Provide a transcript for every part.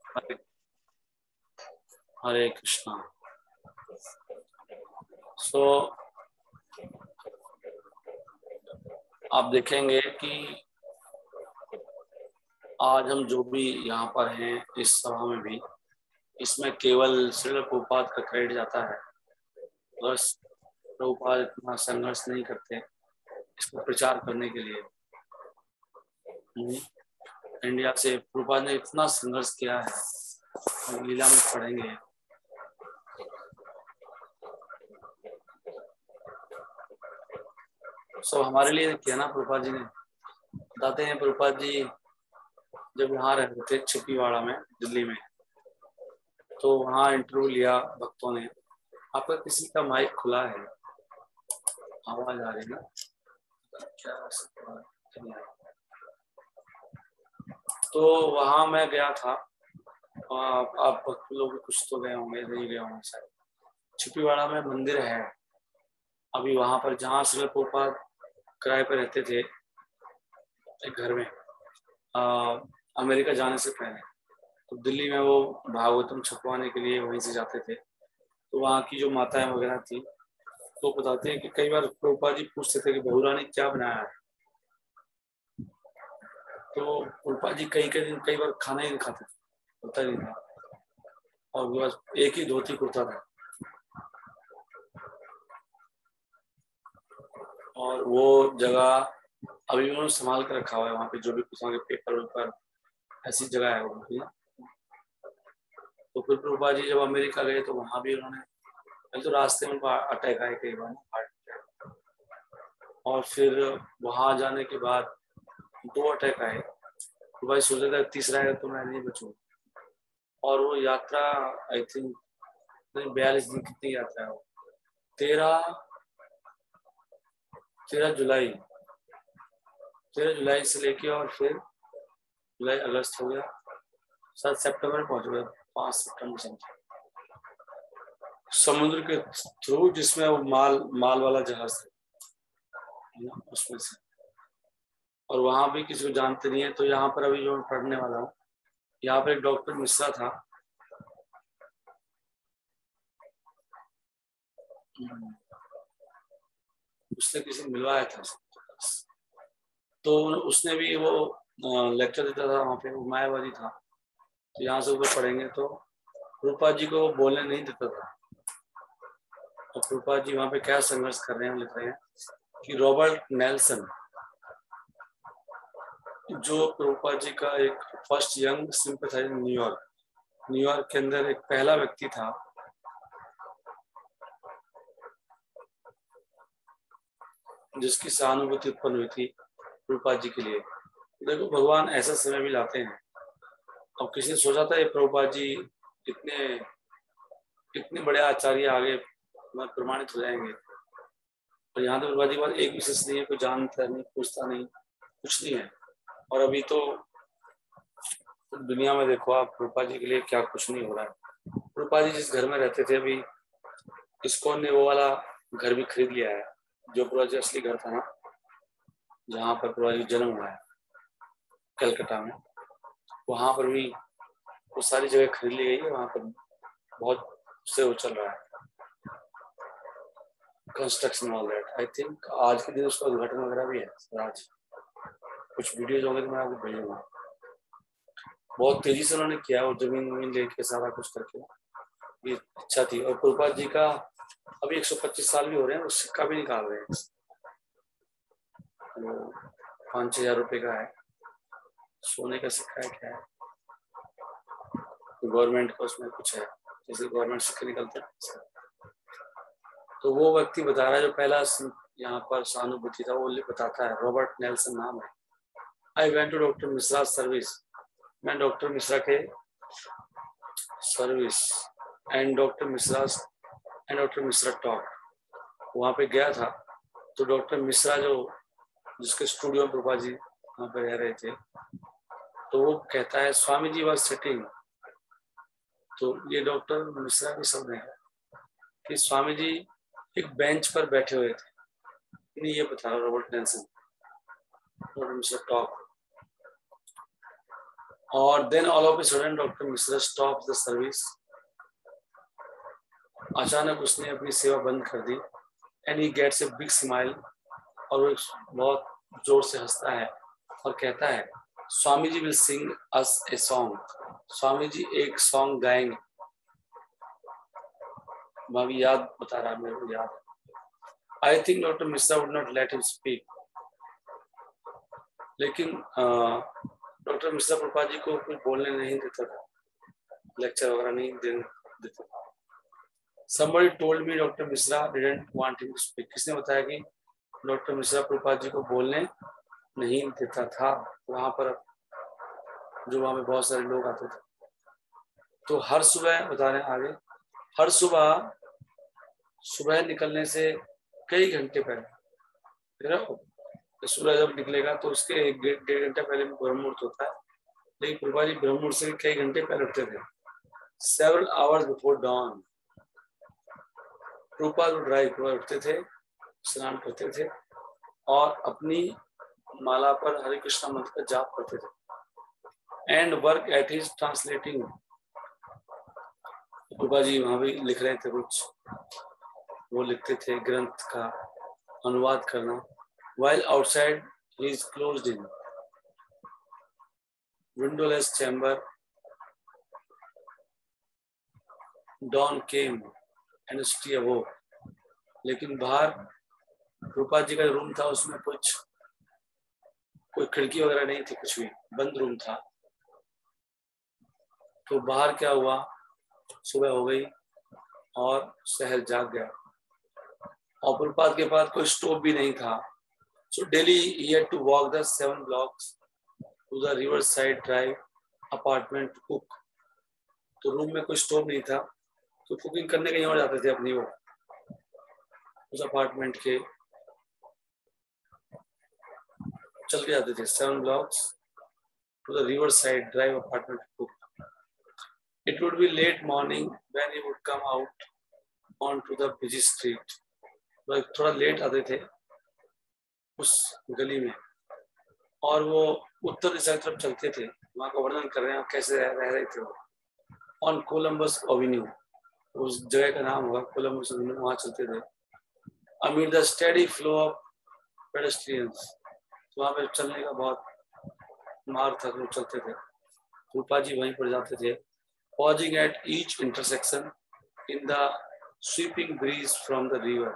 हरे हरे कृष्णा। सो आप देखेंगे कि आज हम जो भी यहाँ पर हैं इस सभा में भी, इसमें केवल श्रील प्रभुपाद का क्रेडिट जाता है। बस प्रभुपाद इतना संघर्ष नहीं करते इसको प्रचार करने के लिए। इंडिया से प्रभुपाद ने इतना संघर्ष किया है, हम लीला में पढ़ेंगे। सब हमारे लिए किया ना प्रभुपाद जी ने। बताते हैं प्रभुपाद जी जब यहाँ रहते थे छिपीवाड़ा में दिल्ली में, तो वहाँ इंटरव्यू लिया भक्तों ने। आपका किसी का माइक खुला है, आवाज आ रही है ना? क्या तो वहाँ मैं गया था। आप लोग कुछ तो गए होंगे, नहीं गए होंगे शायद। छिपीवाड़ा में मंदिर है अभी वहाँ पर, जहाँ श्री प्रभुपाद किराए पे रहते थे एक घर में अमेरिका जाने से पहले। तो दिल्ली में वो भागवतम छपवाने के लिए वहीं से जाते थे। तो वहाँ की जो माताएं वगैरह थी तो बताते हैं कि कई बार प्रभुपाद जी पूछते थे कि बहुरा ने क्या बनाया है। तो प्रभुपाद जी कई बार खाना ही नहीं खाते थे, होता नहीं था, और बस एक ही धोती कुर्ता था। और वो जगह अभी उन्होंने संभाल कर रखा हुआ है, वहाँ पे जो भी कुछ के पेपर वेपर ऐसी जगह है उनकी। तो फिर प्रभुपाद जी जब अमेरिका गए तो वहाँ भी उन्होंने, तो रास्ते में उनको अटैक आए कई बार, हार्ट अटैक। और फिर वहाँ जाने के बाद 2 अटैक आए। तो भाई सोचा था तीसरा है तो मैं नहीं बचूंगा। और वो यात्रा आई थिंक 42 दिन कितनी यात्रा है वो, 13 जुलाई 13 जुलाई से लेके, और फिर जुलाई अगस्त हो गया, 7 सितंबर पहुंच गए, 5 सितंबर समथिंग, समुद्र के थ्रू, जिसमें वो माल वाला जहाज है उसमें से। और वहां भी किसी को जानते नहीं है। तो यहाँ पर अभी जो मैं पढ़ने वाला हूँ, यहाँ पर एक डॉक्टर मिश्रा था, उसने किसी को मिलवाया था। तो उसने भी वो लेक्चर देता था वहाँ पे, वो मायावादी था। तो यहाँ से ऊपर पढ़ेंगे तो रूपा जी को बोलने नहीं देता था। तो रूपा जी वहाँ पे क्या संघर्ष कर रहे हैं, लिख रहे हैं कि रॉबर्ट नेल्सन, जो प्रभुपाद जी का एक फर्स्ट यंग सिंपैथाइजर न्यूयॉर्क के अंदर एक पहला व्यक्ति था जिसकी सहानुभूति उत्पन्न हुई थी प्रभुपाद जी के लिए। देखो भगवान ऐसा समय भी लाते हैं। और किसी ने सोचा था ये प्रभुपाद जी इतने बड़े आचार्य आगे प्रमाणित हो जाएंगे। और यहाँ तो प्रभुपाद जी के बाद एक विशेष नहीं है, कोई जानता नहीं, पूछता नहीं, कुछ नहीं है। और अभी तो दुनिया में देखो आप, प्रभुपाद जी के लिए क्या कुछ नहीं हो रहा है। प्रभुपाद जी जिस घर में रहते थे, अभी इस्कॉन ने वो वाला घर भी खरीद लिया है, जो प्रभुपाद जी असली घर था ना, जहाँ पर प्रभुपाद जी जन्म हुआ है कलकत्ता में। वहां पर भी वो सारी जगह खरीद ली गई है। वहां पर बहुत से वो चल रहा है construction all that. I think आज के दिन उसका उद्घाटन वगैरह भी है। आज कुछ वीडियोज होंगे तो मैं आपको भेजूंगा। बहुत तेजी से उन्होंने किया, और जमीन वमीन लेके सारा कुछ करके, ये इच्छा थी। और प्रभुपाद जी का अभी 125 साल भी हो रहे हैं, वो सिक्का भी निकाल रहे हैं। वो 5-6 हजार रुपए का है, सोने का सिक्का है, क्या है, गवर्नमेंट का उसमें कुछ है, जैसे गवर्नमेंट सिक्के निकलते हैं। तो वो व्यक्ति बता रहा है जो पहला यहाँ पर सहानुभूति था, वो बताता है, रॉबर्ट नेल्सन नाम है। I went to doctor Mishra service, मैं डॉक्टर मिश्रा के service and doctor Mishra talk, वहाँ पे गया था। तो डॉक्टर मिश्रा जो जिसके स्टूडियो में प्रभुपाद जी वहाँ पे रह रहे थे, तो वो कहता है स्वामी जी वाज सिटिंग। तो ये डॉक्टर मिश्रा भी शब्द है कि स्वामी जी एक बेंच पर बैठे हुए थे। नहीं, ये बता रहा Robert Nelson, doctor Mishra talk. और then all of a sudden doctor Mishra stop the service, अचानक उसने अपनी सेवा बंद कर दी। And he gets a big smile, और वो बहुत जोर से हंसता है और कहता है Swami ji will sing us a song, Swami ji एक सॉन्ग गाएंगे। भाभी याद बता रहा, मेरे को याद। I think doctor Mishra would not let him speak, लेकिन डॉक्टर मिश्रा प्रभुपाद जी को कुछ बोलने नहीं देता था, लेक्चर वगैरह नहीं देता था। Somebody told me Dr. Mishra didn't want him to speak. किसने बताया कि डॉक्टर मिश्रा प्रभुपाद जी को बोलने नहीं देता था वहां पर, जो वहां पे बहुत सारे लोग आते थे। तो हर सुबह बता रहे हैं आगे, हर सुबह निकलने से कई घंटे पहले, सूरज जब निकलेगा तो उसके 1-1.5 घंटे पहले ब्रह्म मुहूर्त होता है, लेकिन प्रभुपाद जी ब्रह्म मुहूर्त से कई घंटे पहले उठते थे। Several hours before dawn, Prabhupada उठते थे, स्नान करते थे और अपनी माला पर हरे कृष्णा मंत्र का जाप करते थे। And work at his translating, Prabhupada ji वहां भी लिख रहे थे कुछ, वो लिखते थे ग्रंथ का अनुवाद करना। while outside he is closed in windowless chamber, dawn came and she awoke, लेकिन बाहर प्रभुपाद जी का रूम था, उसमें कोई खिड़की वगैरह नहीं थी, कुछ भी बंद रूम था। तो बाहर क्या हुआ, सुबह हो गई और शहर जाग गया, और प्रभुपाद के पास कोई स्टोव भी नहीं था। So daily he had to walk the 7 blocks to the riverside drive apartment to cook. तो रूम में कोई स्टोव नहीं था, तो कुकिंग करने कहीं और जाते थे अपनी, वो उस अपार्टमेंट के चल के जाते थे। 7 blocks to the riverside drive apartment to cook. It would be late morning when he would come out onto the busy street. तो थोड़ा लेट आते थे उस गली में, और वो उत्तर दिशा की तरफ चलते थे। वहां का वर्णन कर रहे हैं कैसे रह रहे थे वो। ऑन कोलम्बस एवेन्यू, उस जगह का नाम होगा कोलम्बस एवेन्यू, वहां चलते थे। अमीर the steady flow of pedestrians, तो वहां पे चलने का बहुत मार था, लोग चलते थे। रूपा जी वहीं पर जाते थे। Pausing at each intersection in the sweeping breeze from the river,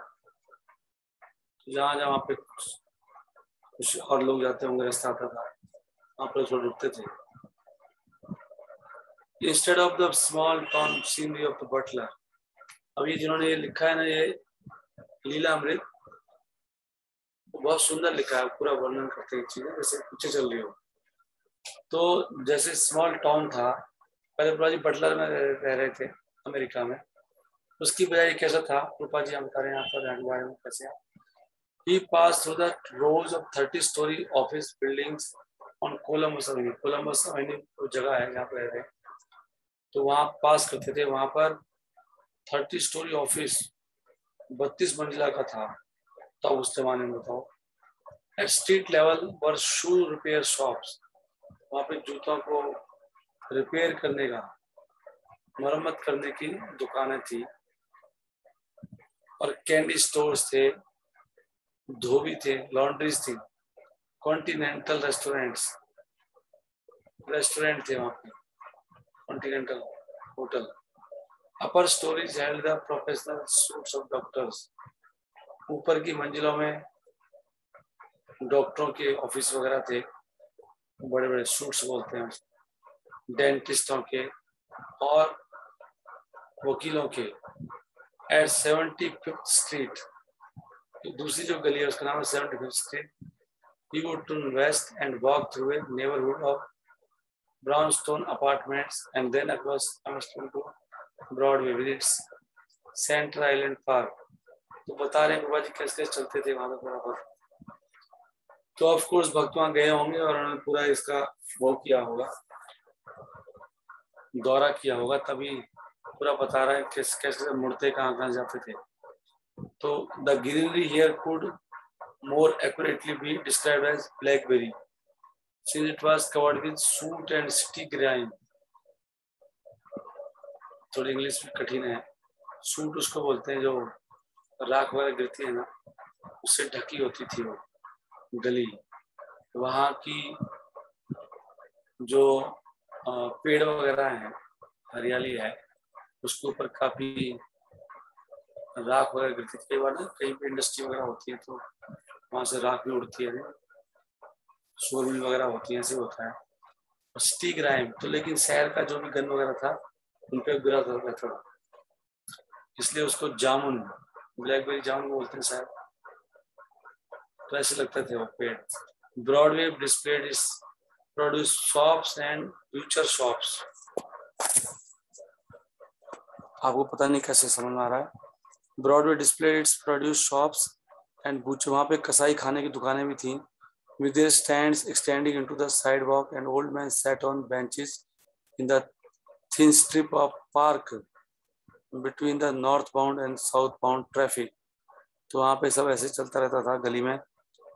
जहाँ जहाँ पे कुछ और लोग जाते होंगे, रास्ता आता था, वहां पर थोड़ा रुकते थे। Instead of the small town scenery of the butler, अब ये जिन्होंने ये लिखा है ना, ये लीलामृत, बहुत सुंदर लिखा है, पूरा वर्णन करते हैं चीजें जैसे पीछे चल रही हो। तो जैसे स्मॉल टाउन था, पहले प्रभुपाद जी बटलर में रह रहे थे अमेरिका में, उसकी बजाय कैसा था, प्रभुपाद जी हम बता रहे हैं यहाँ पर बारे में कैसे। He passed through the rows of 30-story office buildings on Columbus Avenue. Columbus Avenue वो जगह है जहाँ पे रह रहे हैं, तो वहाँ पास करते थे। वहाँ पर 30 स्टोरी ऑफिस, 32 मंजिला का था तब उस जमाने में, बताओ। एट स्ट्रीट लेवल वर शू रिपेयर शॉप्स, वहाँ पे जूतों को रिपेयर करने का, मरम्मत करने की दुकानें थी। और कैंडी स्टोर्स थे, धोबी थे, लॉन्ड्रीज थी, कॉन्टिनेंटल रेस्टोरेंट थे वहाँ पे, continental hotel. Upper stories held the professional suits of doctors, ऊपर की मंजिलों में डॉक्टरों के ऑफिस वगैरह थे, बड़े बड़े सूट्स बोलते हैं, डेंटिस्टों के और वकीलों के। एट 75th स्ट्रीट, दूसरी जो गली है उसका नाम है 75th street. He would turn west and walk through a neighborhood of brownstone apartments and then across Amsterdam to Broadway with its Center Island Park. तो बता रहे हैं बाबा जी कैसे कैसे चलते थे वहां पे बराबर। तो ऑफ कोर्स भक्त वहां गए होंगे और उन्होंने पूरा इसका वो किया होगा, दौरा किया होगा, तभी पूरा बता रहा है कैसे कैसे मुड़ते कहाँ कहाँ जाते थे। तो the greenery here could more accurately be described as blackberry, since it was covered with soot and sticky grime. थोड़ी इंग्लिश में कठिन है। सूट उसको बोलते हैं जो राख वगैरह गिरती है ना, उससे ढकी होती थी वो गली। वहाँ की जो पेड़ वगैरह हैं, हरियाली है, उसके ऊपर काफी राख वगैरह गिरती थी। कई बार ना कहीं पे इंडस्ट्री वगैरह होती है तो वहां से राख भी उड़ती है, शोरमिल वगैरह होती है, ऐसे होता है। स्टिक राइम तो, लेकिन शहर का जो भी गन वगैरह था उन पे गिरा रहता था, इसलिए उसको जामुन, ब्लैकबेरी जामुन बोलते हैं शायद, तो ऐसे लगते थे वो पेड़। Broadway displayed is produce shops and future shops. आपको पता नहीं कैसे समझ में आ रहा है। Broadway displayed it's produce shops and butcher, वहाँ पे कसाई खाने की दुकानें भी थी। With their stands extending into the sidewalk, and old men sat on benches in the thin strip of park between the northbound and southbound traffic. तो वहाँ पे सब ऐसे चलता रहता था गली में।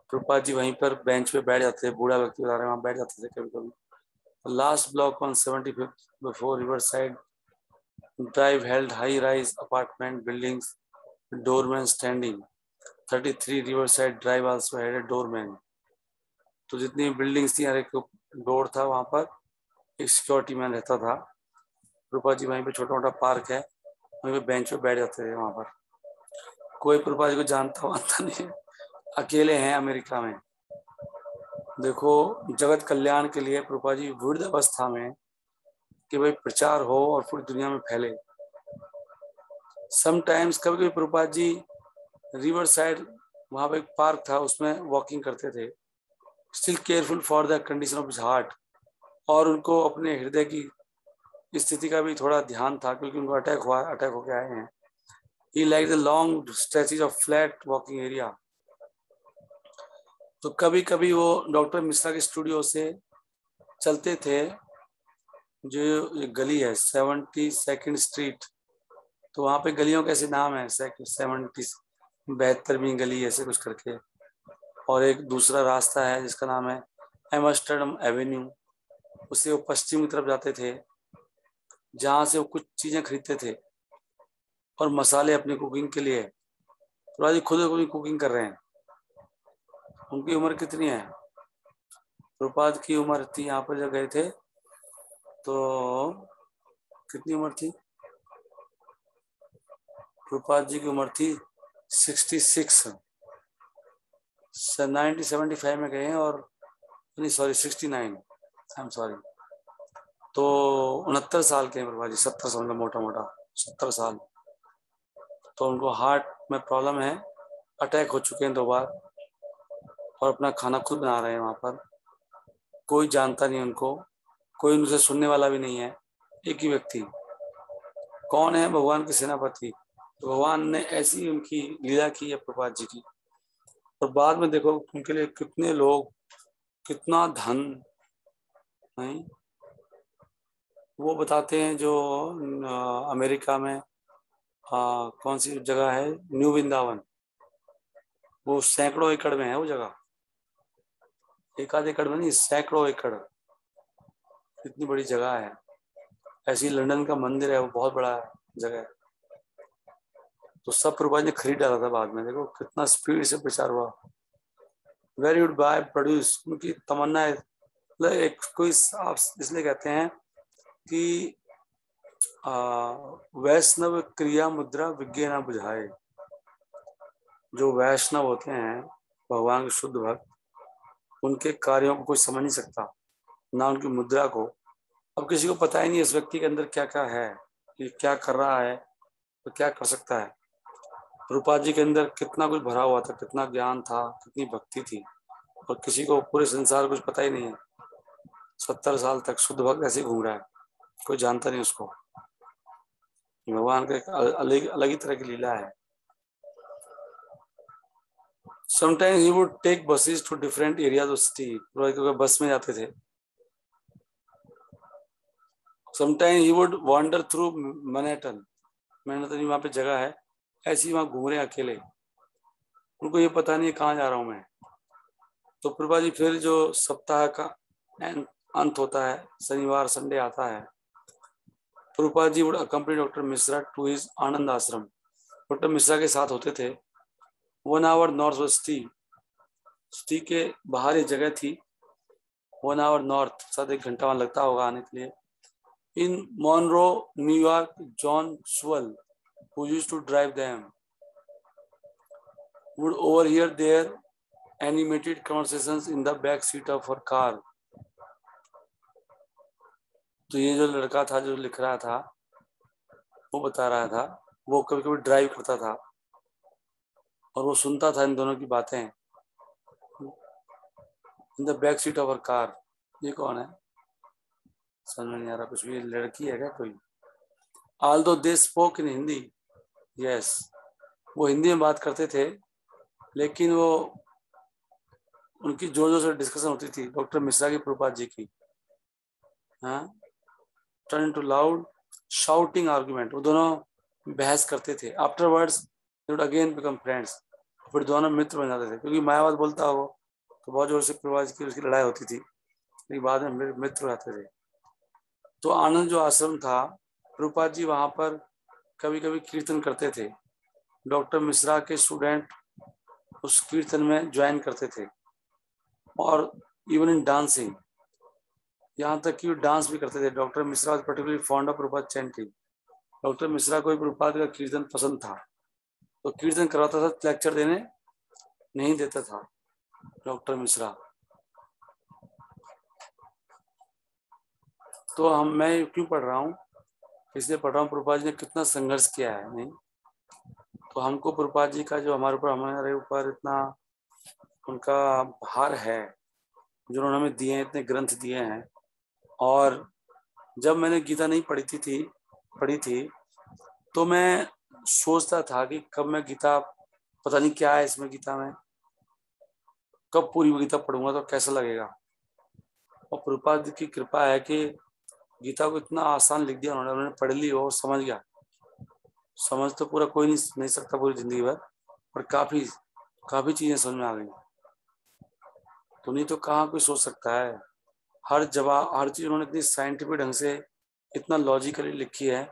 प्रभुपाद जी वहीं पर बेंच पे बैठ जाते थे, बूढ़ा व्यक्ति बता रहे हैं, वहाँ बैठ जाते थे कभी कभी। Last block on 75th before Riverside Drive held high-rise apartment buildings with doormen standing. 33 Riverside Drive also had a doorman. तो जितनी बिल्डिंग्स थी, हर एक डोर था, वहां पर एक सिक्योरिटी मैन रहता था। रूपा जी वहीं पे छोटा मोटा पार्क है, वहीं पे बेंच पे बैठ जाते थे वहां पर। कोई रूपा जी को जानता वानता नहीं है, अकेले हैं अमेरिका में। देखो, जगत कल्याण के लिए रूपा जी वृद्ध अवस्था में कि भाई प्रचार हो और पूरी दुनिया में फैले। समटाइम्स कभी कभी प्रभुपाद जी रिवर साइड, वहां पे एक पार्क था, उसमें वॉकिंग करते थे, still careful for the condition of his heart. और उनको अपने हृदय की स्थिति का भी थोड़ा ध्यान था, क्योंकि उनको अटैक होके आए हैं। He like the long stretches of flat walking area. तो कभी कभी वो डॉक्टर मिश्रा के स्टूडियो से चलते थे, जो गली है 72nd स्ट्रीट, तो वहाँ पे गलियों के ऐसे नाम है, 72वीं गली ऐसे कुछ करके। और एक दूसरा रास्ता है जिसका नाम है एमस्टरडम एवेन्यू, उससे वो पश्चिम की तरफ जाते थे, जहाँ से वो कुछ चीजें खरीदते थे और मसाले अपनी कुकिंग के लिए। तो आज खुद अपनी कुकिंग कर रहे हैं। उनकी उम्र कितनी है? प्रभुपाद की उम्र थी, यहाँ पर जब गए थे तो कितनी उम्र थी? प्रभुपाद जी की उम्र थी 66। 1975 में गए हैं, और नहीं सॉरी 69, आई एम सॉरी। तो 69 साल के हैं प्रभुपाद जी, 70 समझ लो मोटा मोटा 70 साल। तो उनको हार्ट में प्रॉब्लम है, अटैक हो चुके हैं 2 बार, और अपना खाना खुद बना रहे हैं वहां पर। कोई जानता नहीं उनको, कोई उनसे सुनने वाला भी नहीं है। एक ही व्यक्ति, कौन है? भगवान के सेनापति। तो भगवान ने ऐसी उनकी लीला की है प्रभुपाद जी की। और बाद में देखो उनके लिए कितने लोग, कितना धन नहीं। वो बताते हैं जो अमेरिका में कौन सी जगह है, न्यू वृंदावन, वो सैकड़ों एकड़ में है वो जगह। एक आध एकड़ में नहीं, सैकड़ों एकड़, इतनी बड़ी जगह है। ऐसी लंदन का मंदिर है, वो बहुत बड़ा जगह है। तो सब प्रभुपाद ने खरीद डाला था बाद में। देखो कितना स्पीड से प्रचार हुआ। वेरी गुड बाय प्रोड्यूस, उनकी तमन्ना है। मतलब एक कोई आप इसलिए कहते हैं कि वैष्णव क्रिया मुद्रा विज्ञा ना बुझाए। जो वैष्णव होते हैं, भगवान के शुद्ध भक्त, उनके कार्यों को कोई समझ नहीं सकता, ना उनकी मुद्रा को। अब किसी को पता ही नहीं इस व्यक्ति के अंदर क्या क्या है, कि क्या कर रहा है, तो क्या कर सकता है। रूपा जी के अंदर कितना कुछ भरा हुआ था, कितना ज्ञान था, कितनी भक्ति थी, और किसी को पूरे संसार कुछ पता ही नहीं है। 70 साल तक शुद्ध भक्त ऐसे घूम रहा है, कोई जानता नहीं उसको। भगवान का एक अलग ही तरह की लीला है। Sometimes he would take buses to different areas of city, क्योंकि बस में जाते थे। Sometimes he would wander through Manhattan, Manhattan वहाँ पे जगह है, ऐसी वहाँ घूम रहे अकेले, उनको ये पता नहीं कहाँ जा रहा हूँ मैं। तो प्रभा जी फिर जो सप्ताह का एंड अंत होता है, शनिवार संडे आता है। Prabhupada ji would accompany doctor Mishra to his Anand ashram. Doctor Mishra के साथ होते थे। 1 आवर नॉर्थ सिटी, सिटी के बाहर एक जगह थी, 1 आवर नॉर्थ, शायद 1 घंटा वहां लगता होगा आने के लिए। In Monroe New York, John Swell who used to drive them would overhear their animated conversations in the back seat of her car। तो ये जो लड़का था जो लिख रहा था वो बता रहा था वो कभी कभी ड्राइव करता था और वो सुनता था इन दोनों की बातें in the back seat of her car. ये कौन है समझ में नहीं आ रहा कुछ भी, लड़की है क्या कोई? Although they spoke in Hindi, yes, वो हिंदी में बात करते थे, लेकिन वो उनकी जोर जोर से डिस्कशन होती थी डॉक्टर मिश्रा की, प्रभुपाद जी की। हाँ, turn to loud shouting argument, वो दोनों बहस करते थे। Afterwards they would again become friends, फिर दोनों मित्र बन जाते थे, क्योंकि मायावाद बोलता हो तो बहुत जोर से प्रभुपाद की उसकी लड़ाई होती थी, लेकिन बाद में मित्र हो जाते थे। तो आनंद जो आश्रम था, प्रभुपाद जी वहां पर कभी कभी कीर्तन करते थे। डॉक्टर मिश्रा के स्टूडेंट उस कीर्तन में ज्वाइन करते थे, और इवन इन डांसिंग, यहाँ तक कि वो डांस भी करते थे। Doctor Mishra was particularly fond of Prabhupada chanting. Doctor Mishra को प्रभुपाद का कीर्तन पसंद था, तो कीर्तन करवाता था, लेक्चर देने नहीं देता था डॉक्टर मिश्रा। तो मैं क्यों पढ़ रहा हूँ, इसलिए पढ़ रहा हूँ प्रभुपाद जी ने कितना संघर्ष किया है। नहीं तो हमको प्रभुपाद जी का जो हमारे ऊपर इतना उनका भार है, जो उन्होंने हमें दिए हैं, इतने ग्रंथ दिए हैं। और जब मैंने गीता नहीं पढ़ी थी तो मैं सोचता था कि कब मैं गीता, पता नहीं क्या है इसमें गीता में, कब पूरी गीता पढ़ूंगा तो कैसा लगेगा। और प्रभुपाद जी की कृपा है कि गीता को इतना आसान लिख दिया उन्होंने पढ़ ली और समझ गया। समझ तो पूरा कोई नहीं सकता पूरी जिंदगी भर, पर काफी चीजें समझ में आ गई। तो नहीं तो कहाँ कोई सोच सकता है। हर जवाब, हर चीज उन्होंने इतनी साइंटिफिक ढंग से, इतना लॉजिकली लिखी है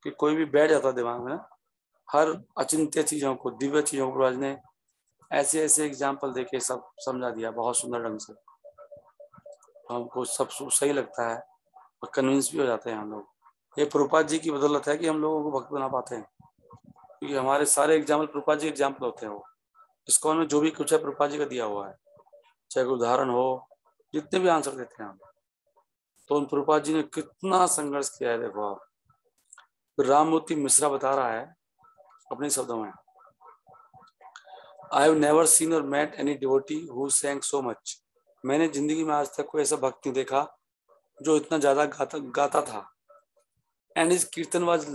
कि कोई भी बैठ जाता दिमाग में। हर अचिंत्य चीजों को, दिव्य चीजों को प्रभुपाद ने ऐसे ऐसे एग्जाम्पल देके सब समझा दिया बहुत सुंदर ढंग से। हमको सब सही लगता है और कन्विंस भी हो जाते हैं हम लोग। ये प्रभुपाद जी की बदौलत है कि हम लोगों को भक्त बना पाते हैं, क्योंकि हमारे सारे एग्जाम्पल प्रभुपाद जी एग्जाम्पल होते हैं। वो इसको में जो भी कुछ है प्रभुपाद जी का दिया हुआ है, चाहे उदाहरण हो, जितने भी आंसर देते हैं हम, तो उन प्रभुपाद जी ने कितना संघर्ष किया है। देखो आप, राममूर्ति मिश्रा बता रहा है अपने शब्दों में, आई हैव नेवर सीन और met any devotee who sang so much। मैंने जिंदगी में आज तक कोई ऐसा भक्त नहीं देखा जो इतना ज्यादा गाता था। एंड हिज कीर्तन वाज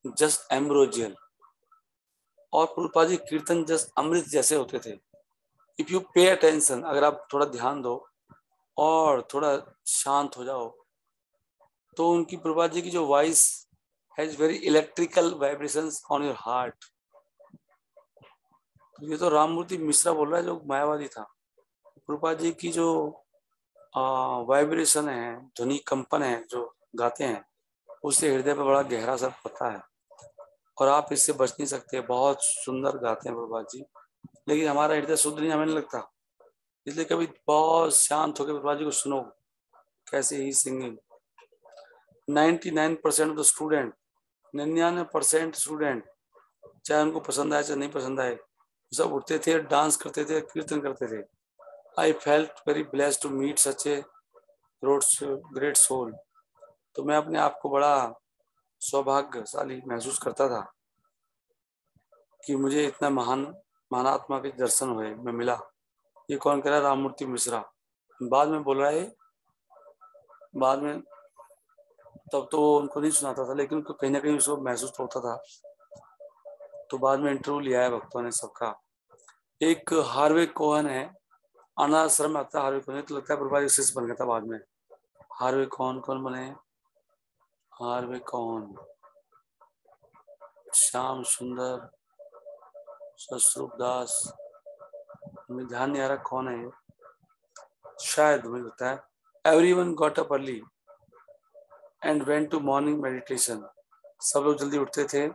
जस्ट एम्ब्रोजियल। और प्रभुपाद जी कीर्तन जस्ट अमृत जैसे होते थे। इफ यू पे अटेंशन, अगर आप थोड़ा ध्यान दो और थोड़ा शांत हो जाओ, तो उनकी प्रभुपाद जी की जो voice has very electrical vibrations on your heart. ये तो राममूर्ति मिश्रा बोल रहा है जो मायावादी था। प्रभुपाद जी की जो वाइब्रेशन है, ध्वनि कंपन है जो गाते हैं, उससे हृदय पर बड़ा गहरा असर पड़ता है और आप इससे बच नहीं सकते। बहुत सुंदर गाते हैं प्रभुपाद जी, लेकिन हमारा हृदय शुद्ध नहीं हमें नहीं लगता, इसलिए कभी बहुत शांत होकर प्रभुपाद जी को सुनो कैसे he singing. 99% of the student, 99% student, चाहे उनको पसंद आए चाहे नहीं पसंद आए, सब उठते थे, डांस करते थे, कीर्तन करते थे। I felt very blessed to meet such a great soul. तो मैं अपने आप को बड़ा सौभाग्यशाली महसूस करता था कि मुझे इतना महानात्मा के दर्शन हुए, मैं मिला। ये कौन कह रहा है? राममूर्ति मिश्रा। बाद में बोल रहा है, बाद में, तब तो उनको नहीं सुनाता था, लेकिन उनको कहीं ना कहीं उसको महसूस होता था। तो बाद में इंटरव्यू लिया है भक्तों ने सबका। एक हार्वे कोहन है, अनाश्रम में आता है हार्वे कोहन, तो लगता है प्रभुपाद शिष्य बन गया था बाद में। हार्वे कोहन कौन बने? हार्वे कोहन, श्याम सुंदर, ससरूप दास, मुझे ध्यान नहीं आ रहा कौन है ये, शायद मुझे लगता है Everyone got up early and went to morning meditation. सब लोग जल्दी उठते थे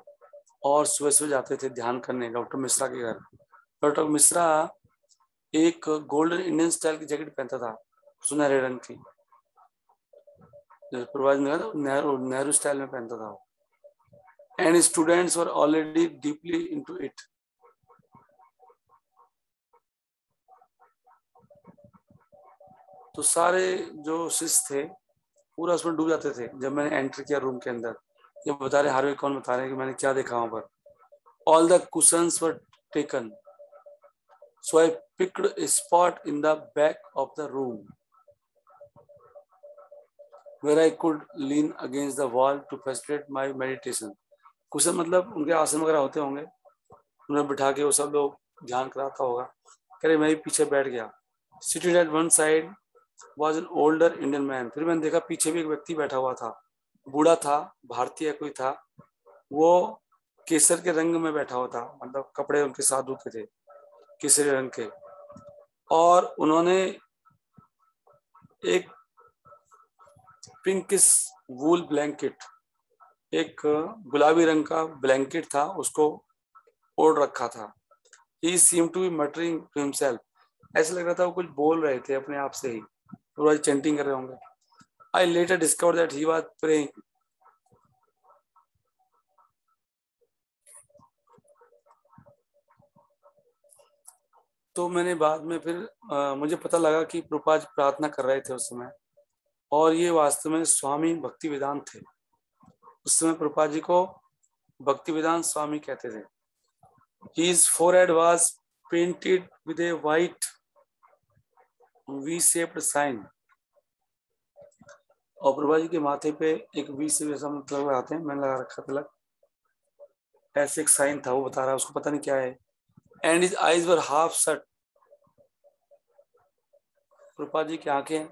और सुबह सुबह जाते थे ध्यान करने डॉक्टर मिश्रा के घर। डॉक्टर मिश्रा एक गोल्डन इंडियन स्टाइल की जैकेट पहनता था, सुनहरे रंग की, प्रभात नेहरू स्टाइल में पहनता था, and students were already deeply into it. तो सारे जो शिष्य थे पूरा उसमें डूब जाते थे। जब मैंने एंटर किया रूम के अंदर, ये बता रहे हार्वे कौन बता रहे हैं कि मैंने क्या देखा वहां पर। All the cushions were taken, so I picked a spot in the back of the room where I could lean against the wall to facilitate my meditation. Cushion मतलब उनके आसन वगैरह होते होंगे, उन्हें बिठा के वो सब लोग ध्यान कराता होगा। कह रहे मैं भी पीछे बैठ गया। Seated at one side was an older Indian man. फिर मैंने देखा पीछे भी एक व्यक्ति बैठा हुआ था, बूढ़ा था, भारतीय कोई था। वो केसर के रंग में बैठा हुआ था, मतलब कपड़े उनके साधु के थे केसरी रंग के, और उन्होंने एक पिंकिश वूल ब्लैंकेट, एक गुलाबी रंग का ब्लैंकेट था, उसको ओढ़ रखा था। He seemed to be muttering to himself. ऐसा लग रहा था वो कुछ बोल रहे थे अपने आप से ही, पूरा चैंटिंग कर रहे होंगे। I later discovered that he was praying. तो मैंने बाद में फिर मुझे पता लगा कि प्रभुपाद जी प्रार्थना कर रहे थे उस समय, और ये वास्तव में स्वामी भक्ति वेदांत थे। उस समय प्रभुपाद जी को भक्ति वेदांत स्वामी कहते थे। His forehead was painted with a white V-shaped sign. और प्रभुपाद जी के माथे पे एक वी से जैसा मतलब आते हैं, मैंने लगा रखा तिलक, ऐसे एक साइन था। वो बता रहा है उसको पता नहीं क्या है। And his eyes were half shut. Prabhupada ji की आंखें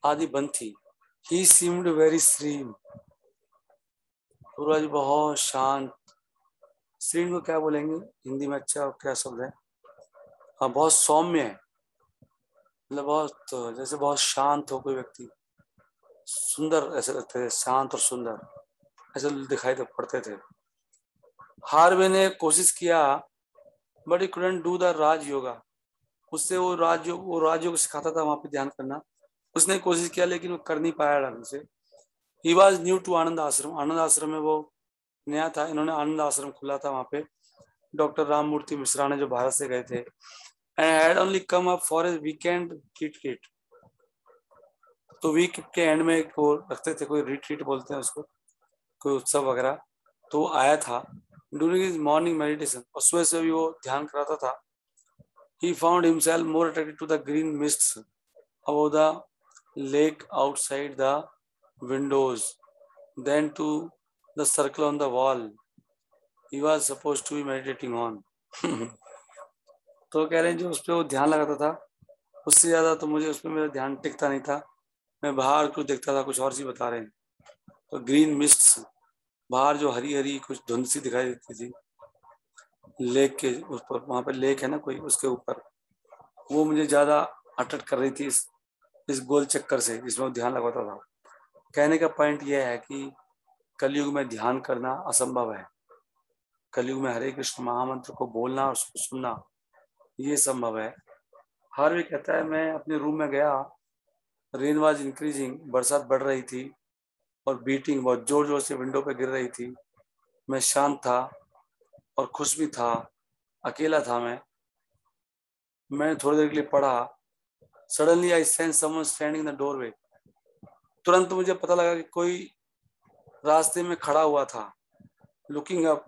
आधी बंद थी। He seemed very serene. Prabhupada ji बहुत शांत। serene को क्या बोलेंगे हिंदी में, अच्छा क्या शब्द है? हाँ, बहुत सौम्य है, मतलब बहुत जैसे बहुत शांत हो कोई व्यक्ति, सुंदर ऐसे लगते थे, शांत और सुंदर ऐसे दिखाई तो पड़ते थे। हार्वे ने कोशिश किया, but he couldn't do the raj yoga. उससे वो राजयोग सिखाता था वहां पे ध्यान करना, उसने कोशिश किया लेकिन वो कर नहीं पाया ढंग से। ही वॉज न्यू टू आनंद आश्रम। आनंद आश्रम में वो नया था, इन्होंने आनंद आश्रम खुला था वहां पे, डॉक्टर राममूर्ति मिश्रा ने जो भारत से गए थे, and had only come up for a weekend retreat. तो वीक के एंड में वो रखते थे, कोई रिट्रीट बोलते हैं उसको, कोई उत्सव वगैरह, तो वो आया था ड्यूरिंग हिज मॉर्निंग मेडिटेशन, और सुबह से भी वो ध्यान कराता था। He found himself more attracted to the green mists above the lake outside the windows than to the circle on the wall he was supposed to be meditating on. तो कह रहे हैं जो उस पर वो ध्यान लगाता था, उससे ज्यादा तो मुझे उस पर मेरा ध्यान टिकता नहीं था। मैं बाहर कुछ देखता था, कुछ और चीज बता रहे हैं। तो ग्रीन मिस्ट्स, बाहर जो हरी हरी कुछ धुंध सी दिखाई देती थी लेक के उस पर, वहां पर लेक है ना कोई, उसके ऊपर, वो मुझे ज्यादा अट्रैक्ट कर रही थी इस गोल चक्कर से जिसमें ध्यान लगाता था। कहने का पॉइंट यह है कि कलयुग में ध्यान करना असंभव है। कलयुग में हरे कृष्ण महामंत्र को बोलना और उसको सुनना ये संभव है। हर वे कहता है मैं अपने रूम में गया, रेन वाज इंक्रीजिंग, बरसात बढ़ रही थी और बीटिंग बहुत जोर जोर से विंडो पे गिर रही थी। मैं शांत था और खुश भी था, अकेला था मैं थोड़ी देर के लिए पढ़ा। Suddenly I sense someone standing in the doorway. तुरंत मुझे पता लगा कि कोई रास्ते में खड़ा हुआ था। लुकिंग अप,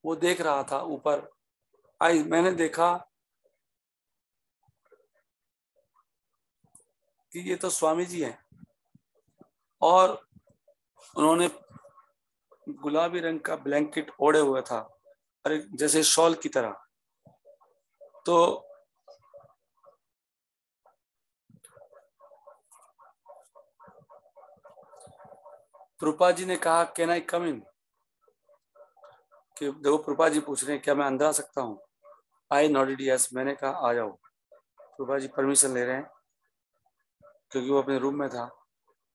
वो देख रहा था ऊपर। मैंने देखा कि ये तो स्वामी जी हैं, और उन्होंने गुलाबी रंग का ब्लैंकेट ओढ़े हुआ था, अरे जैसे शॉल की तरह। तो प्रभुपाद जी ने कहा कैन आई कम इन, कि देखो प्रभुपाद जी पूछ रहे हैं क्या मैं अंदर आ सकता हूँ। आई नॉटेड यस, मैंने कहा आ जाओ। प्रभुपाद जी परमिशन ले रहे हैं। क्योंकि वो अपने रूम में था।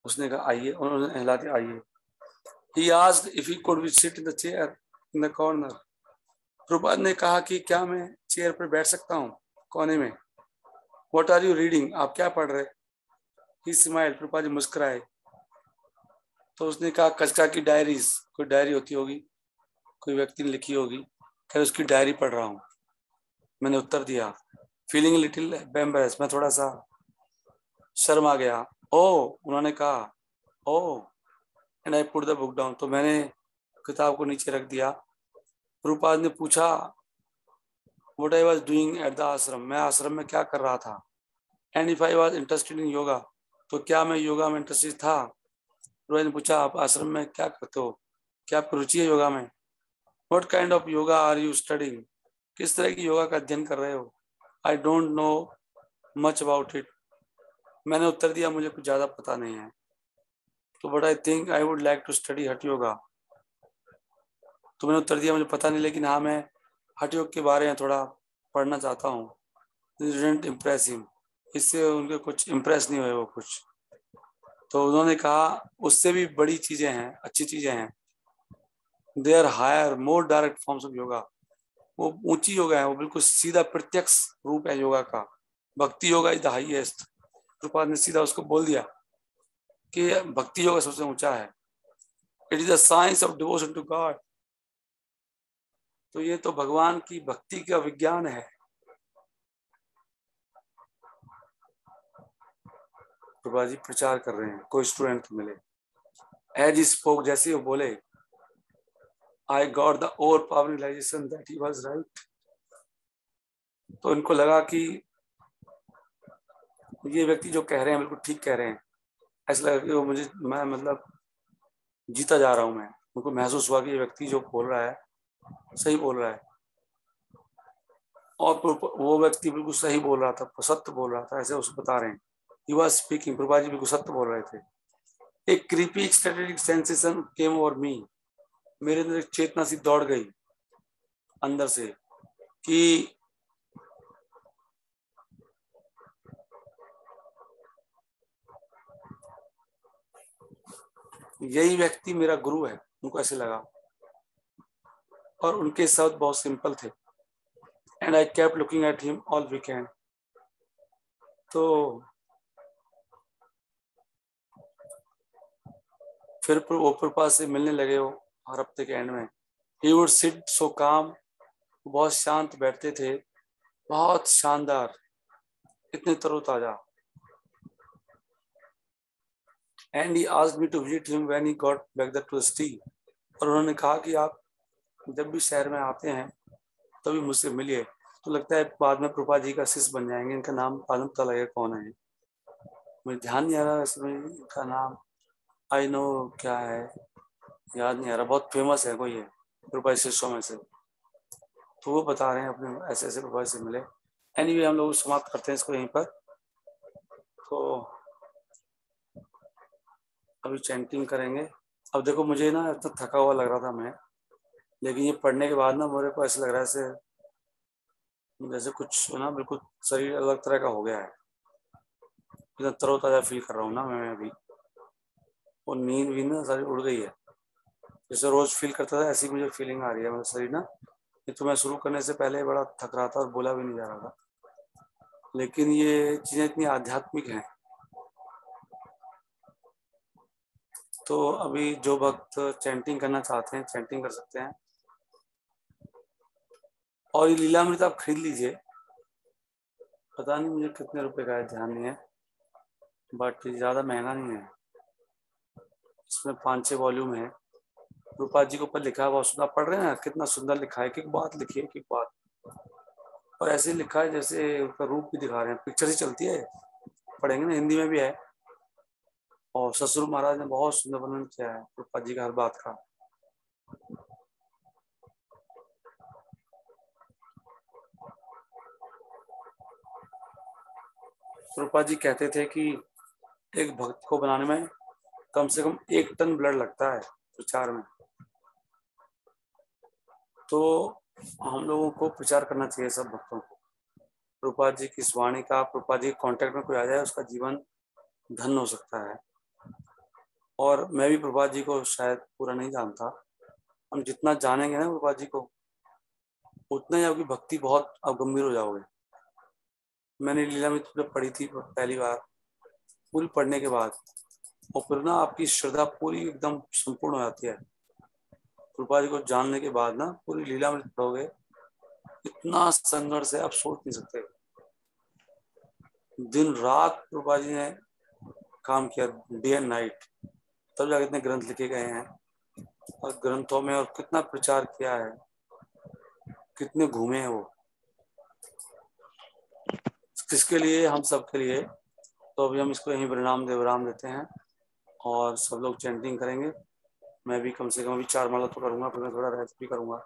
उसने कहा आइए, उन्होंने हिला दिया आइए। He asked if he could we sit in the chair in the corner. Prabhupada ने कहा कि क्या मैं चेयर पर बैठ सकता हूँ कोने में। What are you reading? आप क्या पढ़ रहे? He smiled. प्रभुपाद जी मुस्कुराए। तो उसने कहा कचका की डायरीज, कोई डायरी होती होगी, कोई व्यक्ति ने लिखी होगी, क्या उसकी डायरी पढ़ रहा हूँ। मैंने उत्तर दिया फीलिंग लिटिल एम्बैरेस्ड, मैं थोड़ा सा शर्म आ गया। ओ, उन्होंने कहा ओ, and I put the book down, तो मैंने किताब को नीचे रख दिया। प्रभुपाद ने पूछा what I was doing at the आश्रम, मैं आश्रम में क्या कर रहा था। And if I was interested in yoga, तो क्या मैं योगा में इंटरेस्टेड था। प्रभुपाद ने पूछा आप आश्रम में क्या करते हो, क्या आपकी रुचि है योगा में। What kind of yoga are you studying, किस तरह की योगा का अध्ययन कर रहे हो। I don't know much about it, मैंने उत्तर दिया मुझे कुछ ज्यादा पता नहीं है। तो but I think I would like to study hatha yoga, तो मैंने उत्तर दिया मुझे पता नहीं, लेकिन हाँ मैं हठ योग के बारे में थोड़ा पढ़ना चाहता हूँ। डिडंट इम्प्रेस हिम, इससे उनके कुछ इम्प्रेस नहीं हुए वो कुछ। तो उन्होंने कहा उससे भी बड़ी चीजें हैं, अच्छी चीजें हैं। They are higher more direct forms of yoga, वो ऊंची योगा है, वो बिल्कुल सीधा प्रत्यक्ष रूप है योगा का। भक्ति yoga is the highest. Prabhupada ने सीधा उसको बोल दिया कि भक्ति योगा सबसे ऊंचा है। It is the science of devotion to God, तो ये तो भगवान की भक्ति का विज्ञान है। प्रभुपाद जी प्रचार कर रहे हैं, कोई स्टूडेंट मिले। एज ही स्पोक, जैसे वो बोले, I got the over power realization that he was right. तो इनको लगा कि ये व्यक्ति जो कह रहे हैं बिल्कुल ठीक कह रहे हैं। ऐसा लगा कि वो मुझे, मैं मतलब जीता जा रहा हूं मैं। उनको महसूस हुआ कि ये व्यक्ति जो बोल रहा है सही बोल रहा है, और वो व्यक्ति बिल्कुल सही बोल रहा था, सत्य बोल रहा था, ऐसे उसको बता रहे हैं। He was speaking, Prabhupada ji बिल्कुल सत्य बोल रहे थे। एक creepy ecstatic sensation came over me, मेरे अंदर एक चेतना सी दौड़ गई अंदर से कि यही व्यक्ति मेरा गुरु है। उनको ऐसे लगा, और उनके शब्द बहुत सिंपल थे। And I kept looking at him all weekend. तो फिर वो प्रभुपाद से मिलने लगे वो हर हफ्ते के एंड में। ही वुड सिट सो काम, बहुत शांत बैठते थे, बहुत शानदार, इतने तरोताजा। And he asked me to visit him when he got back to the city, और उन्होंने कहा कि आप जब भी शहर में आते हैं तभी मुझसे मिलिए। तो लगता है बाद में प्रभुपाद जी का शिष्य बन जाएंगे। इनका नाम मालूम पता लगेगा कौन है, मुझे ध्यान नहीं आ रहा इसमें इनका नाम। आई नो क्या है, याद नहीं आ रहा, बहुत फेमस है कोई है प्रभुपाद शिष्यों में से। तो वो बता रहे हैं अपने ऐसे ऐसे प्रभुपाद से मिले। एनीवे हम लोग समाप्त करते हैं इसको यहीं पर। तो अभी चैंटिंग करेंगे। अब देखो मुझे ना इतना थका हुआ लग रहा था मैं, लेकिन ये पढ़ने के बाद ना मेरे को ऐसा लग रहा है जैसे कुछ ना बिल्कुल शरीर अलग तरह का हो गया है। इतना तरोताजा फील कर रहा हूँ ना मैं अभी। वो नींद भी ना सारी उड़ गई है, जैसे रोज फील करता था ऐसी मुझे फीलिंग आ रही है। मेरा शरीर ना, ये तो मैं शुरू करने से पहले बड़ा थक रहा था और बोला भी नहीं जा रहा था, लेकिन ये चीजें इतनी आध्यात्मिक हैं। तो अभी जो भक्त चैंटिंग करना चाहते हैं चैंटिंग कर सकते हैं। और ये लीलामृत आप खरीद लीजिए, पता नहीं मुझे कितने रुपए का है, ध्यान नहीं है, बट ज्यादा महंगा नहीं है। इसमें 5-6 वॉल्यूम है। रूपाल जी के ऊपर लिखा हुआ सुना पढ़ रहे हैं, कितना सुंदर लिखा है, एक बात लिखी है, एक बात। और ऐसे लिखा है जैसे उसका रूप भी दिखा रहे हैं, पिक्चर ही चलती है। पढ़ेंगे ना, हिंदी में भी है। और ससुर महाराज ने बहुत सुंदर वर्णन किया है रूपा जी का हर बात का। रूपा जी कहते थे कि एक भक्त को बनाने में कम से कम 1 टन ब्लड लगता है प्रचार में। तो हम लोगों को प्रचार करना चाहिए सब भक्तों को। रूपा जी की इस वाणी का, रूपा जी कांटेक्ट में कोई आ जाए उसका जीवन धन हो सकता है। और मैं भी प्रभुपाद जी को शायद पूरा नहीं जानता। हम जितना जानेंगे ना प्रभुपाद जी को, उतना ही आपकी भक्ति बहुत आप गंभीर हो जाओगे। मैंने लीलामृत जब पढ़ी थी पहली बार, पूरी पढ़ने के बाद, और फिर ना आपकी श्रद्धा पूरी एकदम संपूर्ण हो जाती है। प्रभुपाद जी को जानने के बाद ना पूरी लीलामृत पढ़ोगे, इतना संघर्ष है आप सोच नहीं सकते। दिन रात प्रभुपाद जी ने काम किया, डे एंड नाइट, तब जाके इतने ग्रंथ लिखे गए हैं। और ग्रंथों में और कितना प्रचार किया है, कितने घूमे हैं वो, किसके लिए? हम सब के लिए। तो अभी हम इसको यहीं विराम देते हैं और सब लोग चैंटिंग करेंगे। मैं भी कम से कम अभी 4 माला तो करूंगा, फिर मैं थोड़ा रेस्ट भी करूंगा।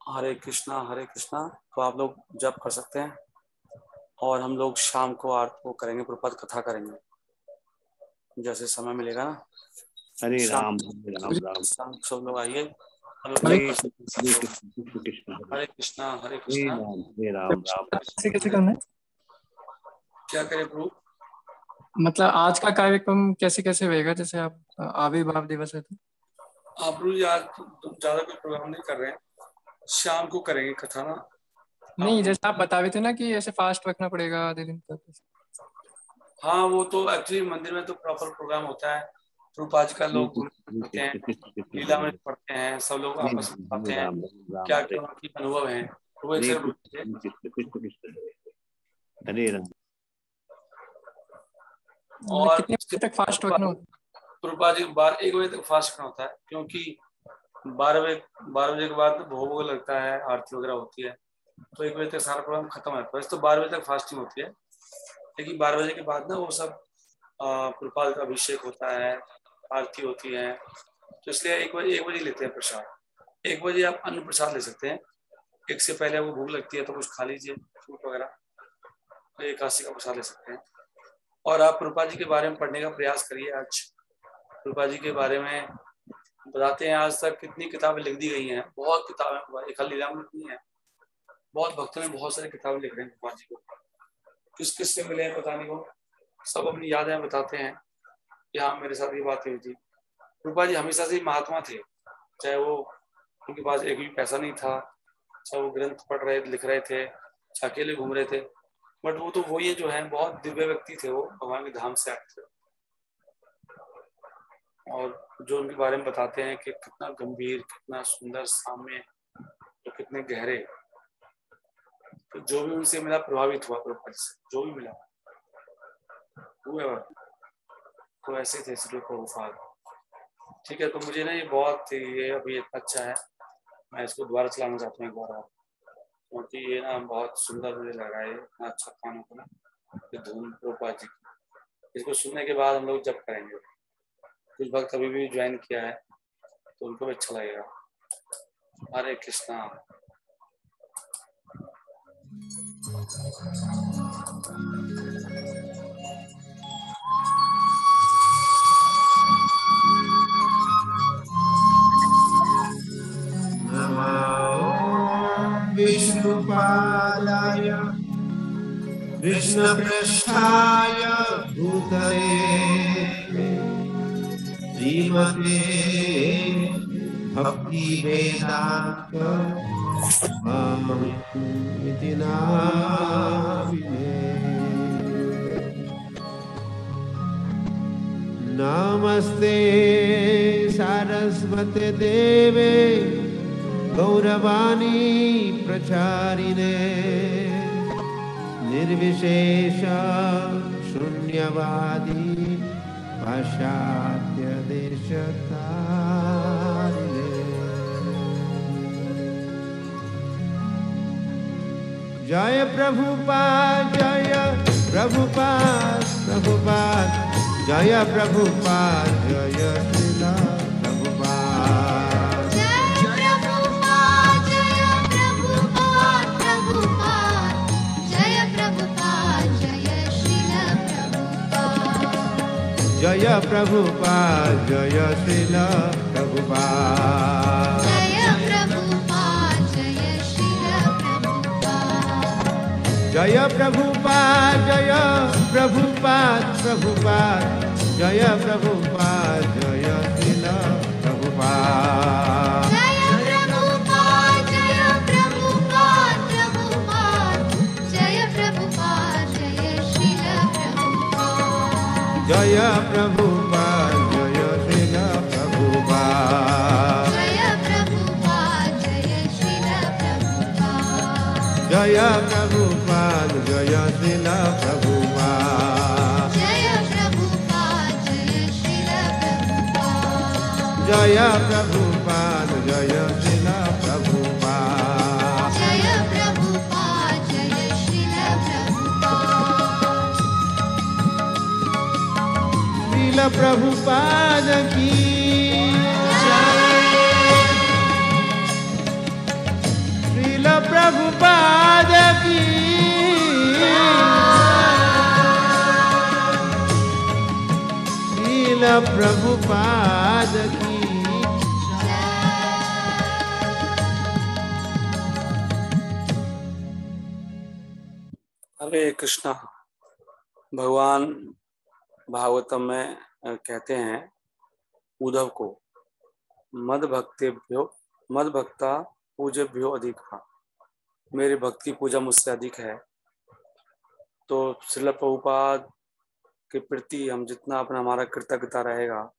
हरे कृष्णा हरे कृष्णा। तो आप लोग जप कर सकते हैं और हम लोग शाम को आरती को करेंगे, प्रभात कथा करेंगे जैसे समय मिलेगा ना। हरे राम सब लोग आइए। हरे कृष्णा हरे हरे कृष्णा। राम कैसे करना है? क्या करें प्रभु? मतलब आज का कार्यक्रम कैसे कैसे होएगा? जैसे आप आविर्भाव दिवस है तो आप प्रभु जी आज ज्यादा कोई प्रोग्राम नहीं कर रहे हैं, शाम को करेंगे कथा ना। नहीं, जैसे आप बता रहे थे ना कि ऐसे फास्ट रखना पड़ेगा आधे दिन तक। हाँ, वो तो एक्चुअली मंदिर में तो प्रॉपर प्रोग्राम होता है। प्रभुपाद का लोग पढ़ते हैं, लीला में पढ़ते हैं, सब लोग आपस में पढ़ते हैं क्या क्या उनकी अनुभव है। वो एक हरे राम। और कितने बजे तक फास्ट रखना होता है? प्रभुपाद जी 1 बजे तक फास्ट रखना होता है, क्योंकि 12 बजे के बाद भोग लगता है, आरती वगैरह होती है, तो 1 बजे तक सारा प्रोग्राम खत्म है। वैसे तो 12 बजे तक फास्टिंग होती है, लेकिन 12 बजे के बाद ना वो सब प्रभुपाद का अभिषेक होता है, आरती होती है, तो इसलिए 1 बजे लेते हैं प्रसाद। 1 बजे आप अन्न प्रसाद ले सकते हैं। 1 से पहले आपको भूख लगती है तो कुछ खा लीजिए, फ्रूट वगैरह, तो 81 का प्रसाद ले सकते हैं। और आप प्रभुपाद जी के बारे में पढ़ने का प्रयास करिए। आज प्रभुपाद जी के बारे में बताते हैं, आज तक कितनी किताबें लिख दी गई हैं, बहुत किताबें, एक लीलामृत नहीं है, बहुत भक्तों ने बहुत सारी किताबें लिख रहे हैं प्रभुपाद जी को। किस से मिले हैं पता नहीं, वो सब अपनी यादें बताते हैं कि हाँ मेरे साथ ये बात हुई थी। प्रभुपाद जी हमेशा से महात्मा थे, चाहे वो उनके पास एक भी पैसा नहीं था, चाहे वो ग्रंथ पढ़ रहे लिख रहे थे, चाहे अकेले घूम रहे थे, बट वो तो वो ये जो है बहुत दिव्य व्यक्ति थे, वो भगवान के धाम से आए थे। और जो उनके बारे में बताते हैं कि कितना गंभीर, कितना सुंदर, साम्य, तो कितने गहरे, तो जो भी उनसे मिला प्रभावित हुआ प्रभुपाद से, जो भी मिला हुआ, तो ऐसे थे श्री प्रभुपाद। ठीक है, तो मुझे ना ये बहुत ये अभी अच्छा है, मैं इसको दोबारा चलाना चाहता हूँ एक बार और, क्योंकि ये ना बहुत सुंदर मुझे लगा है, इतना अच्छा कानों को ना, ये धुन प्रभुपाद जी की। इसको सुनने के बाद हम लोग जब करेंगे, कुछ भक्त अभी भी ज्वाइन किया है तो उनको भी अच्छा लगेगा। हरे कृष्णा। विष्णुपादाय कृष्णपृष्ठाय भूतले श्रीमते भक्ति वेदांत स्वामिति नामिने। नमस्ते सारस्वते देवे गौरवाणी प्रचारिणे निर्विशेष शून्यवादी पाश्चात्य देशतारिणे। जय प्रभुपाद जय प्रभुपाद प्रभुपाद जय प्रभुपाद जय श्रीला प्रभुपाद। जय प्रभुपाद जय प्रभुपाद प्रभुपाद जय प्रभुपाद जय श्रीला प्रभुपाद। जय प्रभुपाद जय श्रीला प्रभुपाद। जय प्रभुपाद जय श्रीला प्रभुपाद। जय प्रभुपाद जय प्रभुपाद प्रभुपाद प्रभुपाद जय प्रभुपाद जय श्रील प्रभुपाद जय प्रभुपाद जय प्रभुपाद प्रभुपाद जय प्रभुपाद जय श्रील प्रभुपाद जय प्रभुपाद जय श्रील प्रभुपाद जय प्रभुपाद जय श्रील प्रभुपाद जय प्रभुपाद जय श्रील प्रभुपाद जय प्रभुपाद जय श्रील प्रभुपाद जय प्रभुपाद जय श्रील प्रभुपाद जय प्रभुपाद जय श्रील प्रभुपाद श्रील प्रभुपाद की श्रील प्रभुपाद की श्रील प्रभुपाद की हरे कृष्णा। भगवान भागवतम में कहते हैं उद्धव को, मद भक्ता पूज्यभ्यो अधिका, मेरे भक्त की पूजा मुझसे अधिक है। तो श्रील प्रभुपाद के प्रति हम जितना अपना हमारा कृतज्ञता रहेगा,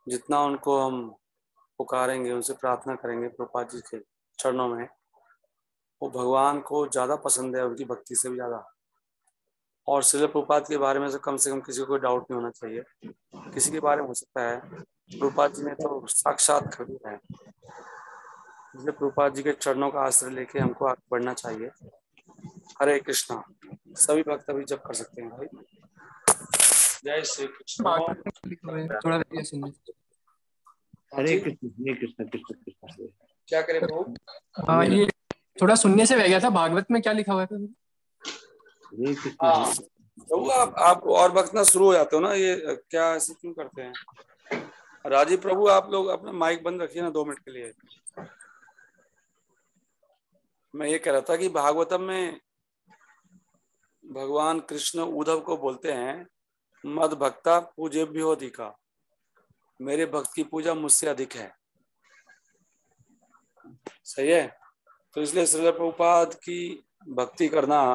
जितना उनको हम पुकारेंगे, उनसे प्रार्थना करेंगे प्रभुपाद जी के चरणों में, वो भगवान को ज़्यादा पसंद है उनकी भक्ति से भी ज़्यादा। और श्रील प्रभुपाद के बारे में से कम किसी को कोई डाउट नहीं होना चाहिए। किसी के बारे में हो सकता है, प्रभुपाद जी ने तो साक्षात खबर है, इसलिए प्रभुपाद जी के चरणों का आश्रय लेके हमको आगे बढ़ना चाहिए। हरे कृष्णा। सभी भक्त अभी जप कर सकते हैं भाई। जय श्री कृष्ण। थोड़ा देखिए सुनिए। हरे कृष्ण कृष्ण कृष्ण। क्या करें प्रभु? हाँ, ये थोड़ा सुनने से रह गया था। भागवत में क्या लिखा हुआ था? हरे कृष्ण। प्रभु आप और भक्त ना शुरू हो जाते हो ना, ये क्या ऐसे क्यों करते हैं? राजीव प्रभु आप लोग अपना माइक बंद रखिए ना 2 मिनट के लिए। मैं ये कह रहा था कि भागवतम में भगवान कृष्ण उद्धव को बोलते हैं मद भक्ता पूज्यभ्यो अधिका, मेरे भक्त की पूजा मुझसे अधिक है। सही है। तो इसलिए श्रील प्रभुपाद की भक्ति करना,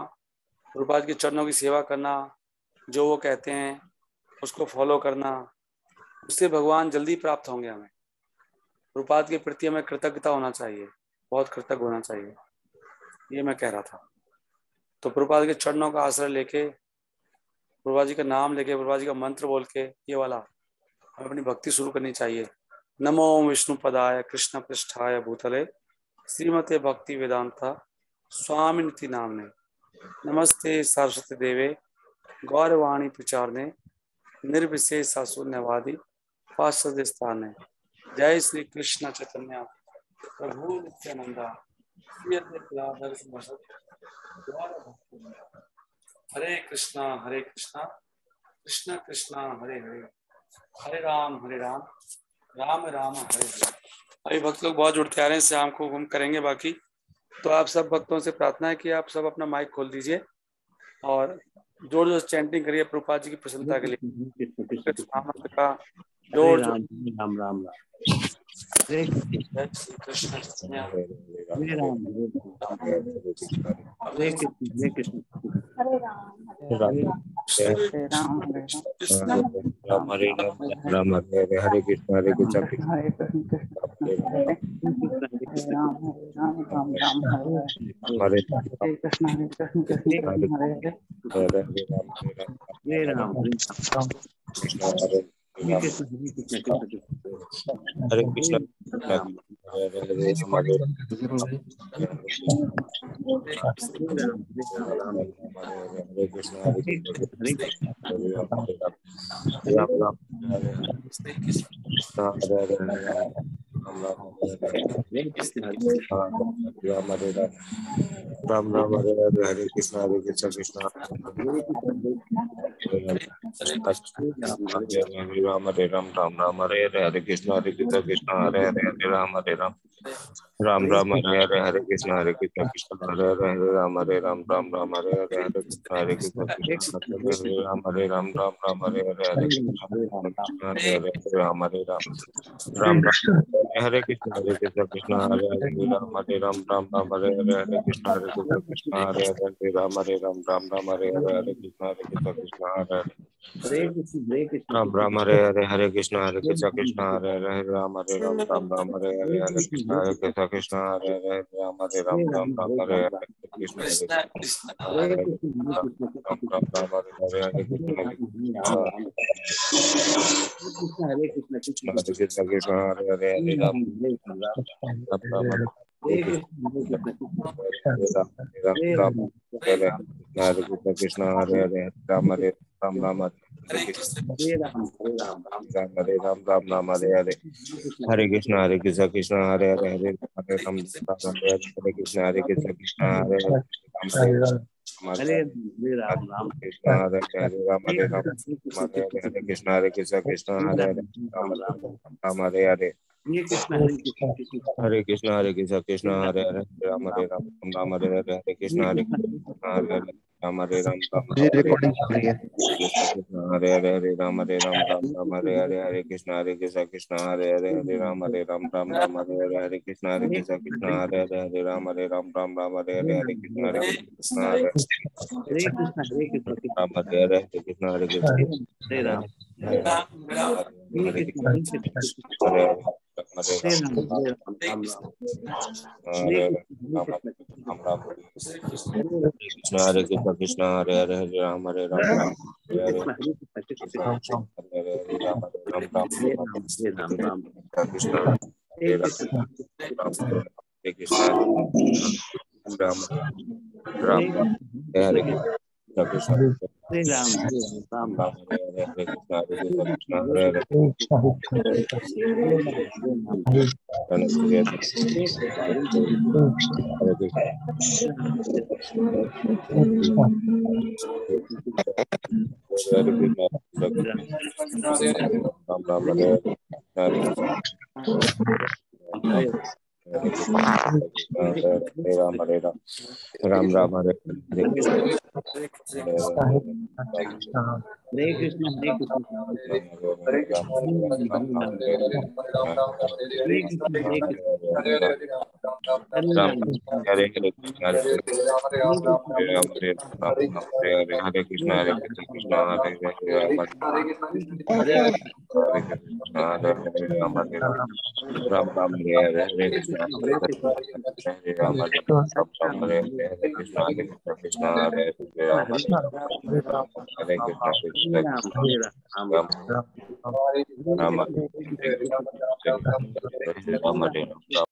प्रभुपाद के चरणों की सेवा करना, जो वो कहते हैं उसको फॉलो करना, उससे भगवान जल्दी प्राप्त होंगे हमें। प्रभुपाद के प्रति हमें कृतज्ञता होना चाहिए, बहुत कृतज्ञ होना चाहिए, ये मैं कह रहा था। तो प्रभुपाद के चरणों का आश्रय लेके, प्रभुपाद जी का नाम लेके, प्रभुपाद जी का मंत्र बोल के, ये वाला हमें अपनी भक्ति शुरू करनी चाहिए। नमो विष्णु पदाय कृष्ण पृष्ठाय भूतले श्रीमते भक्ति वेदांता स्वामिनिति नामने, नमस्ते सरस्वती देवे गौरवाणी प्रचारने निर्विशेष शून्यवादी पार्षद स्थाने। जय श्री कृष्ण चैतन्य प्रभु नित्यानंदा। हरे कृष्णा कृष्ण कृष्णा हरे हरे, हरे राम राम राम हरे हरे। अभी भक्त लोग बहुत जुड़ते आ रहे हैं, शाम को हम करेंगे बाकी। तो आप सब भक्तों से प्रार्थना है कि आप सब अपना माइक खोल दीजिए और जोर जोर चैंटिंग करिए प्रभुपाद जी की प्रसन्नता के लिए। का जोर जोर राम राम राम। हरे कृष्ण हरे राम हरे कृष्ण हरे राम राम हरे कृष्ण हरे कृष्ण हरे राम राम हरे कृष्ण कृष्ण राम हरे राम राम राम हरे हरे कृष्ण कृष्ण हरे हरे हरे राम राम राम हरे हरे हरे कृष्ण कृष्ण हरे हरे हरे राम राम राम हरे हरे हरे कृष्ण कृष्ण हरे राम राम हरे हरे हरे कृष्ण हरे हरे राम राम हरे कृष्ण कृष्ण हरे हरे राम राम हरे हरे हरे कृष्ण हरे हरे राम राम हरे हरे हरे कृष्ण कृष्ण हरे हरे राम राम हरे हरे हरे कृष्ण कृष्ण हरे हरे राम राम हरे हरे हरे कृष्ण कृष्ण हरे हरे राम राम हरे हरे कृष्ण कृष्ण कृष्ण हरे हरे राम हरे हरे हरे कृष्ण हरे कृष्ण कृष्ण कृष्ण हरे हरे हरे राम राम हरे राम हरे कृष्ण हरे हरे राम राम हरे कृष्ण हरे राम हरे राम राम हरे हरे हरे कृष्ण कृष्ण हरे हरे हरे राम हरे हरे कृष्ण कृष्ण हरे हरे राम हरे राम कृष्ण हरे हरे राम हरे हरे कृष्ण कृष्ण हरे हरे राम हरे हरे हरे कृष्ण हरे कृष्ण कृष्ण हरे हरे राम राम हरे हरे हरे कृष्ण हरे हरे राम राम ये रिकॉर्डिंग चल रही है। कृष्ण हरे हरे हरे राम राम हरे हरे हरे कृष्ण कृष्ण हरे हरे राम राम हरे हरे हरे कृष्ण कृष्ण हरे हरे राम राम हरे हरे हरे कृष्ण कृष्ण हरे हरे कृष्ण राम हरे हरे हरे कृष्ण कृष्ण हरे राम हरे हरे कृष्ण हरे हरे राम राम कृष्ण कृष्ण हरे हरे हरे राम हरे राम हरे हरे कृष्ण हरे हरे राम कृष्ण हरे राम हरे कृष्ण राम राम हरे कृष्ण हरे राम राम हरे हरे हरे कृष्ण हरे हरे राम राम हरे हरे राम हरे राम राम हरे हरे हरे कृष्ण हरे कृष्ण हरे कृष्ण हरे कृष्ण हरे कृष्ण हरे राम राम हरे हरे कृष्ण हरे हरे राम हरे हरे कृष्ण कृष्ण हरे हरे राम हरे हरे हरे राम हरे राम हरे हरे कृष्ण हरे राम हरे राम हरे हरे कृष्ण कृष्ण हरे हरे राम हरे कृष्ण हरे राम राम राम हरे हरे राम हरे राम